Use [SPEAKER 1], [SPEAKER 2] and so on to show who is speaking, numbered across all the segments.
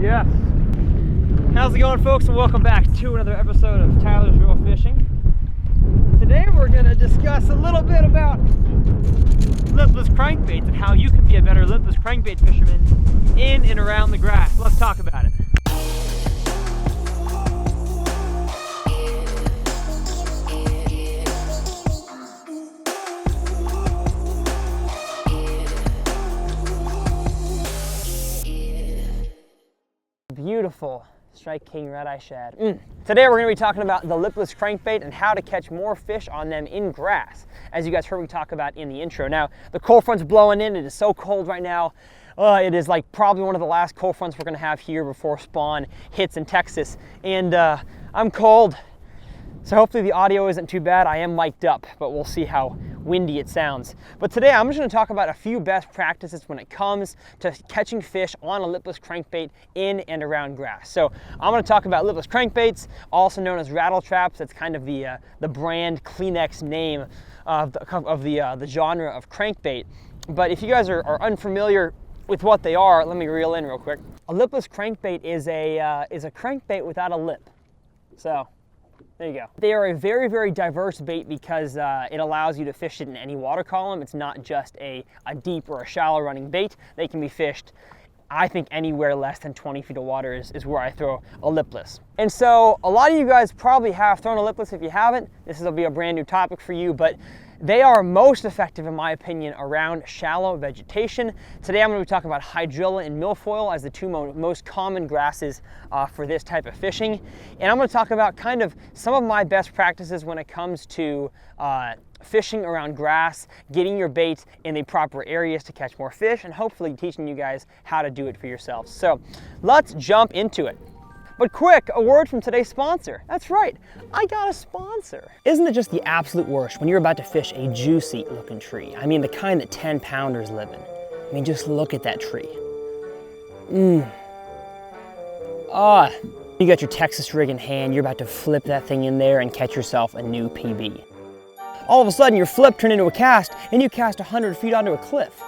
[SPEAKER 1] Yes. How's it going, folks? And welcome back to another episode of Tyler's Real Fishing. Today we're going to discuss a little bit about lipless crankbaits and how you can be a better lipless crankbait fisherman in and around the grass. Let's talk about it. Beautiful Strike King red-eye shad. Today we're going to be talking about the lipless crankbait and how to catch more fish on them in grass, as you guys heard me talk about in the intro. Now, the cold front's blowing in. It is so cold right now. It is like probably one of the last cold fronts we're going to have here before spawn hits in Texas. And I'm cold, so hopefully the audio isn't too bad. I am mic'd up, but we'll see how windy it sounds. But today I'm just going to talk about a few best practices when it comes to catching fish on a lipless crankbait in and around grass. So I'm going to talk about lipless crankbaits, also known as rattle traps. That's kind of the brand Kleenex name of the genre of crankbait. But if you guys are unfamiliar with what they are, let me reel in real quick. A lipless crankbait is a crankbait without a lip. So there you go. They are a very, very diverse bait because it allows you to fish it in any water column. It's not just a deep or a shallow running bait. They can be fished, I think, anywhere less than 20 feet of water is where I throw a lipless. And so a lot of you guys probably have thrown a lipless. If you haven't, this will be a brand new topic for you, but they are most effective, in my opinion, around shallow vegetation. Today I'm going to be talking about hydrilla and milfoil as the two most common grasses for this type of fishing. And I'm going to talk about kind of some of my best practices when it comes to fishing around grass, getting your bait in the proper areas to catch more fish, and hopefully teaching you guys how to do it for yourselves. So let's jump into it. But quick, a word from today's sponsor. That's right, I got a sponsor. Isn't it just the absolute worst when you're about to fish a juicy looking tree? I mean, the kind that 10-pounders live in. I mean, just look at that tree. You got your Texas rig in hand, you're about to flip that thing in there and catch yourself a new PB. All of a sudden, your flip turned into a cast, and you cast 100 feet onto a cliff.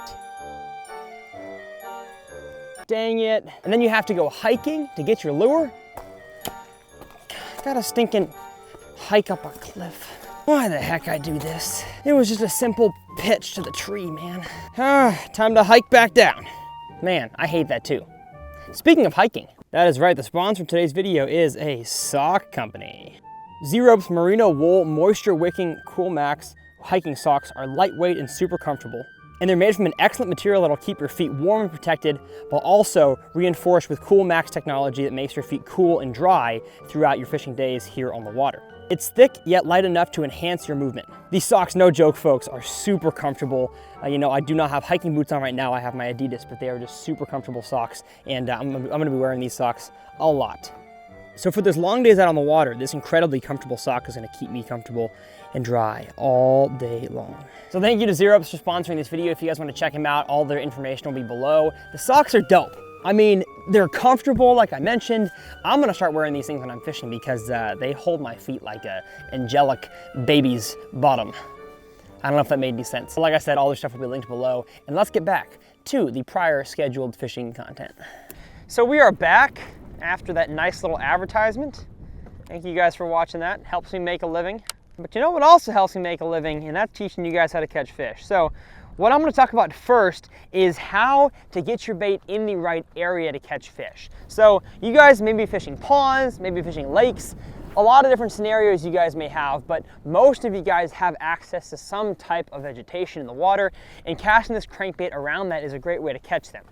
[SPEAKER 1] Dang it. And then you have to go hiking to get your lure. Gotta stinking hike up a cliff. Why the heck I do this? It was just a simple pitch to the tree, man. Time to hike back down. Man, I hate that too. Speaking of hiking, that is right, the sponsor of today's video is a sock company. Zeropes Merino Wool Moisture Wicking Cool Max hiking socks are lightweight and super comfortable. And they're made from an excellent material that'll keep your feet warm and protected, while also reinforced with Cool Max technology that makes your feet cool and dry throughout your fishing days here on the water. It's thick yet light enough to enhance your movement. These socks, no joke folks, are super comfortable. You know, I do not have hiking boots on right now. I have my Adidas, but they are just super comfortable socks, and I'm gonna be wearing these socks a lot. So for those long days out on the water, this incredibly comfortable sock is gonna keep me comfortable and dry all day long. So thank you to Zeropes for sponsoring this video. If you guys want to check them out, all their information will be below. The socks are dope. I mean, they're comfortable, like I mentioned. I'm gonna start wearing these things when I'm fishing because they hold my feet like a angelic baby's bottom. I don't know if that made any sense. So like I said, all their stuff will be linked below. And let's get back to the prior scheduled fishing content. So we are back after that nice little advertisement. Thank you guys for watching that. Helps me make a living. But you know what also helps me make a living? And that's teaching you guys how to catch fish. So what I'm going to talk about first is how to get your bait in the right area to catch fish. So you guys may be fishing ponds, maybe fishing lakes, a lot of different scenarios you guys may have, but most of you guys have access to some type of vegetation in the water, and casting this crankbait around that is a great way to catch them.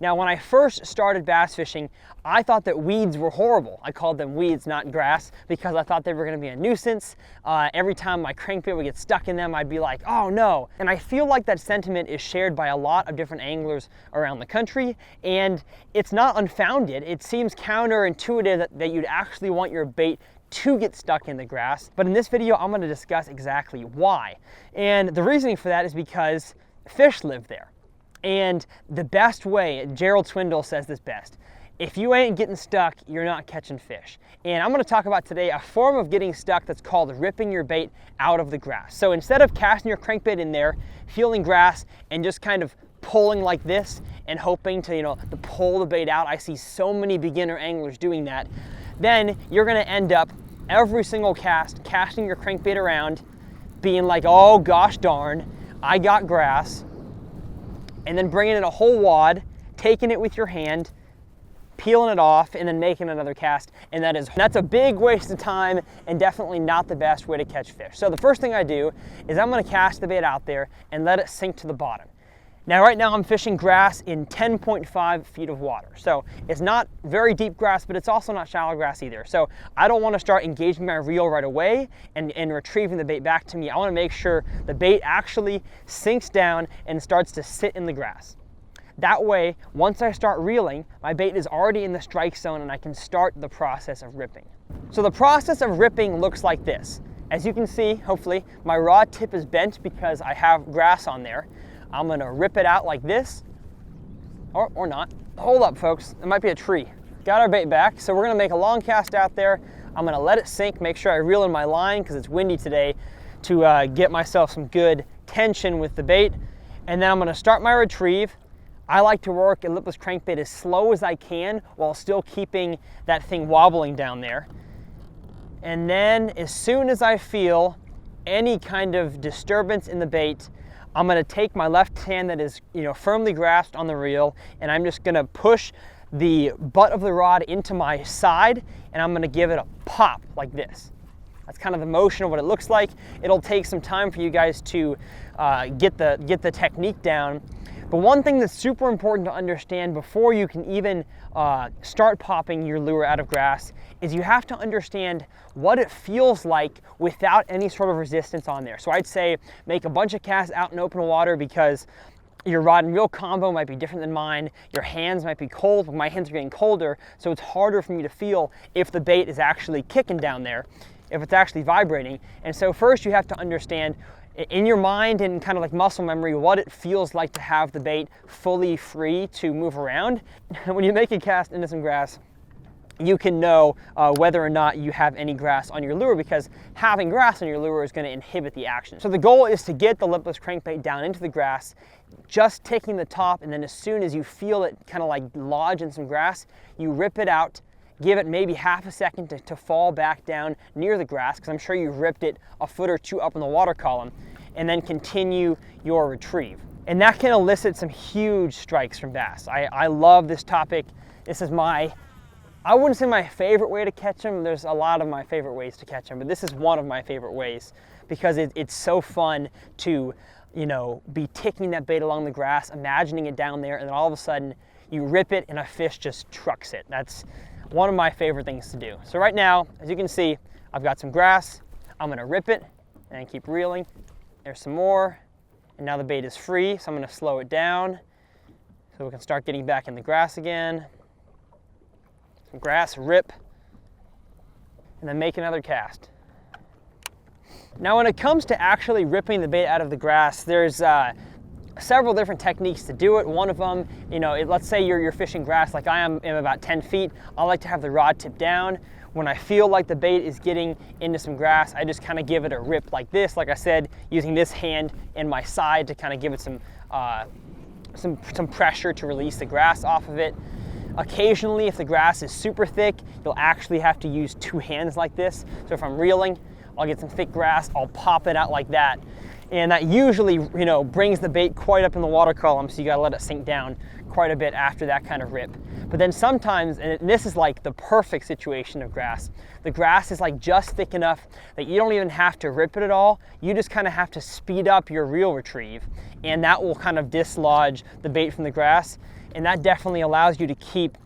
[SPEAKER 1] Now, when I first started bass fishing, I thought that weeds were horrible. I called them weeds, not grass, because I thought they were gonna be a nuisance. Every time my crankbait would get stuck in them, I'd be like, oh no. And I feel like that sentiment is shared by a lot of different anglers around the country, and it's not unfounded. It seems counterintuitive that you'd actually want your bait to get stuck in the grass. But in this video, I'm gonna discuss exactly why. And the reasoning for that is because fish live there. And the best way, Gerald Swindle says this best, if you ain't getting stuck, you're not catching fish. And I'm gonna talk about today a form of getting stuck that's called ripping your bait out of the grass. So instead of casting your crankbait in there, feeling grass, and just kind of pulling like this and hoping to, to pull the bait out. I see so many beginner anglers doing that. Then you're gonna end up every single cast, casting your crankbait around, being like, oh gosh darn, I got grass, and then bringing in a whole wad, taking it with your hand, peeling it off, and then making another cast. And that's a big waste of time and definitely not the best way to catch fish. So the first thing I do is I'm gonna cast the bait out there and let it sink to the bottom. Now right now I'm fishing grass in 10.5 feet of water. So it's not very deep grass, but it's also not shallow grass either. So I don't want to start engaging my reel right away and retrieving the bait back to me. I want to make sure the bait actually sinks down and starts to sit in the grass. That way, once I start reeling, my bait is already in the strike zone and I can start the process of ripping. So the process of ripping looks like this. As you can see, hopefully, my rod tip is bent because I have grass on there. I'm gonna rip it out like this, or not. Hold up, folks, it might be a tree. Got our bait back, so we're gonna make a long cast out there. I'm gonna let it sink, make sure I reel in my line because it's windy today to get myself some good tension with the bait. And then I'm gonna start my retrieve. I like to work a lipless crankbait as slow as I can while still keeping that thing wobbling down there. And then as soon as I feel any kind of disturbance in the bait, I'm gonna take my left hand that is firmly grasped on the reel, and I'm just gonna push the butt of the rod into my side, and I'm gonna give it a pop like this. That's kind of the motion of what it looks like. It'll take some time for you guys to get the technique down. But one thing that's super important to understand before you can even start popping your lure out of grass is you have to understand what it feels like without any sort of resistance on there. So I'd say make a bunch of casts out in open water because your rod and reel combo might be different than mine. Your hands might be cold, but my hands are getting colder, so it's harder for me to feel if the bait is actually kicking down there, if it's actually vibrating. And so first you have to understand in your mind and kind of like muscle memory what it feels like to have the bait fully free to move around. When you make a cast into some grass, you can know whether or not you have any grass on your lure, because having grass on your lure is going to inhibit the action. So the goal is to get the lipless crankbait down into the grass, just taking the top, and then as soon as you feel it kind of like lodge in some grass, you rip it out, give it maybe half a second to fall back down near the grass, because I'm sure you've ripped it a foot or two up in the water column, and then continue your retrieve. And that can elicit some huge strikes from bass. I love this topic. This is I wouldn't say my favorite way to catch them. There's a lot of my favorite ways to catch them, but this is one of my favorite ways because it's so fun to, be ticking that bait along the grass, imagining it down there, and then all of a sudden you rip it and a fish just trucks it. That's one of my favorite things to do. So right now, as you can see, I've got some grass. I'm gonna rip it and keep reeling. There's some more, and now the bait is free, so I'm gonna slow it down so we can start getting back in the grass again. Some grass, rip, and then make another cast. Now when it comes to actually ripping the bait out of the grass, there's several different techniques to do it. One of them, let's say you're fishing grass like I am about 10 feet. I like to have the rod tip down. When I feel like the bait is getting into some grass, I just kind of give it a rip like this, like I said, using this hand and my side to kind of give it some pressure to release the grass off of it. Occasionally, if the grass is super thick, you'll actually have to use two hands like this. So if I'm reeling, I'll get some thick grass, I'll pop it out like that. And that usually, brings the bait quite up in the water column, so you gotta let it sink down quite a bit after that kind of rip. But then sometimes, and this is like the perfect situation of grass, the grass is like just thick enough that you don't even have to rip it at all. You just kind of have to speed up your reel retrieve, and that will kind of dislodge the bait from the grass. And that definitely allows you to keep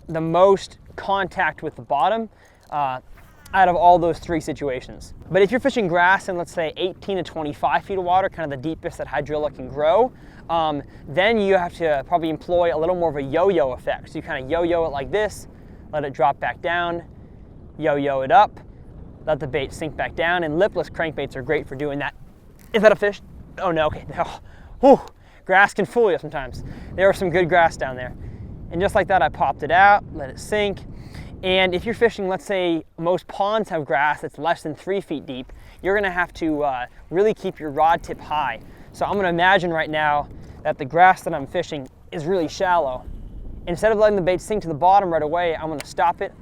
[SPEAKER 1] the most contact with the bottom out of all those three situations. But if you're fishing grass in, let's say, 18 to 25 feet of water, kind of the deepest that hydrilla can grow, then you have to probably employ a little more of a yo-yo effect. So you kind of yo-yo it like this, let it drop back down, yo-yo it up, let the bait sink back down, and lipless crankbaits are great for doing that. Is that a fish? Oh no, okay. Oh, whew. Grass can fool you sometimes. There was some good grass down there. And just like that, I popped it out, let it sink. And if you're fishing, let's say most ponds have grass that's less than 3 feet deep, you're gonna have to really keep your rod tip high. So I'm gonna imagine right now that the grass that I'm fishing is really shallow. Instead of letting the bait sink to the bottom right away, I'm gonna stop it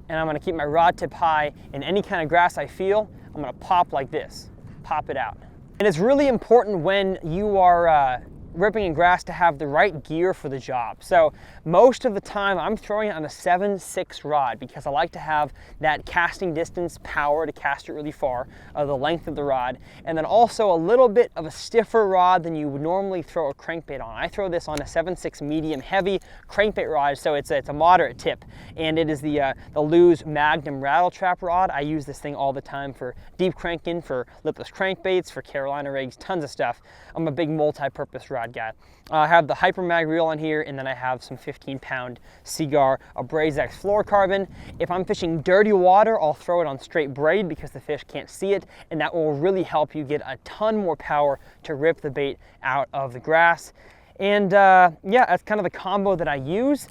[SPEAKER 1] and I'm gonna keep my rod tip high, and any kind of grass I feel, I'm gonna pop like this, pop it out. And it's really important when you are ripping in grass to have the right gear for the job. So most of the time I'm throwing it on a 7/6 rod because I like to have that casting distance power to cast it really far, the length of the rod, and then also a little bit of a stiffer rod than you would normally throw a crankbait on. I throw this on a 7/6 medium heavy crankbait rod, so it's a moderate tip, and it is the Lew's Magnum Rattle trap rod. I use this thing all the time for deep cranking, for lipless crankbaits, for Carolina rigs, tons of stuff. I'm a big multi-purpose rod guy. I have the Hyper Mag reel on here, and then I have some 15-pound Seagar Abrazex fluorocarbon. If I'm fishing dirty water, I'll throw it on straight braid because the fish can't see it, and that will really help you get a ton more power to rip the bait out of the grass. And yeah, that's kind of the combo that I use.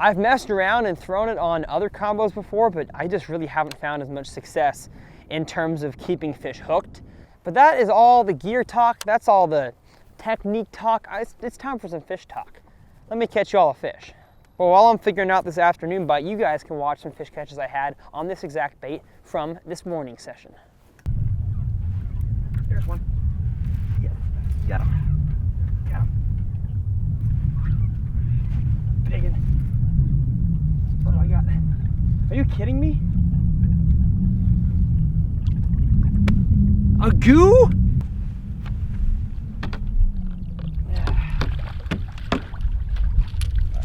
[SPEAKER 1] I've messed around and thrown it on other combos before, but I just really haven't found as much success in terms of keeping fish hooked. But that is all the gear talk. That's all the technique talk. It's time for some fish talk. Let me catch you all a fish. Well, while I'm figuring out this afternoon bite, you guys can watch some fish catches I had on this exact bait from this morning session. There's one. Yeah, got him. Got him. Big one. What do I got? Are you kidding me? A goo?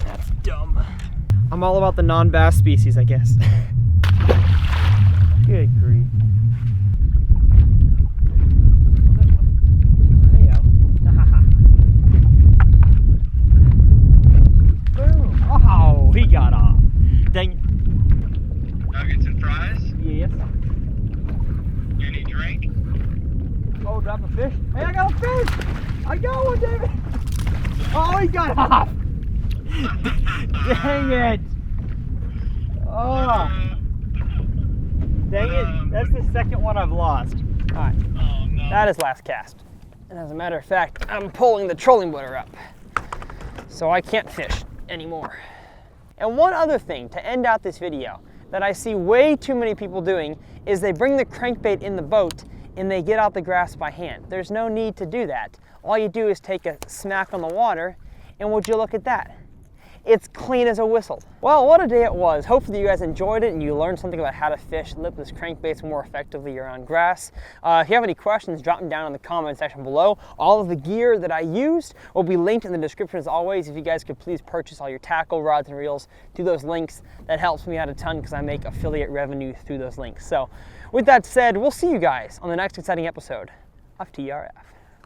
[SPEAKER 1] That's dumb. I'm all about the non-bass species, I guess. Good grief. Boom. Oh, he got off. Dang it.
[SPEAKER 2] Nuggets and fries?
[SPEAKER 1] Yes.
[SPEAKER 2] Any drink?
[SPEAKER 1] Oh, drop a fish. Hey, I got a fish! I got one, David! Oh, he got off! Dang it! Oh. Dang it, that's the second one I've lost. Alright,
[SPEAKER 2] Oh, no.
[SPEAKER 1] that is last cast. And as a matter of fact, I'm pulling the trolling motor up, so I can't fish anymore. And one other thing to end out this video that I see way too many people doing is they bring the crankbait in the boat and they get out the grass by hand. There's no need to do that. All you do is take a smack on the water, and would you look at that? It's clean as a whistle. Well, what a day it was. Hopefully you guys enjoyed it and you learned something about how to fish lipless crankbaits more effectively around grass. If you have any questions, drop them down in the comment section below. All of the gear that I used will be linked in the description as always. If you guys could please purchase all your tackle, rods, and reels through those links, that helps me out a ton because I make affiliate revenue through those links. So with that said, we'll see you guys on the next exciting episode of TRF.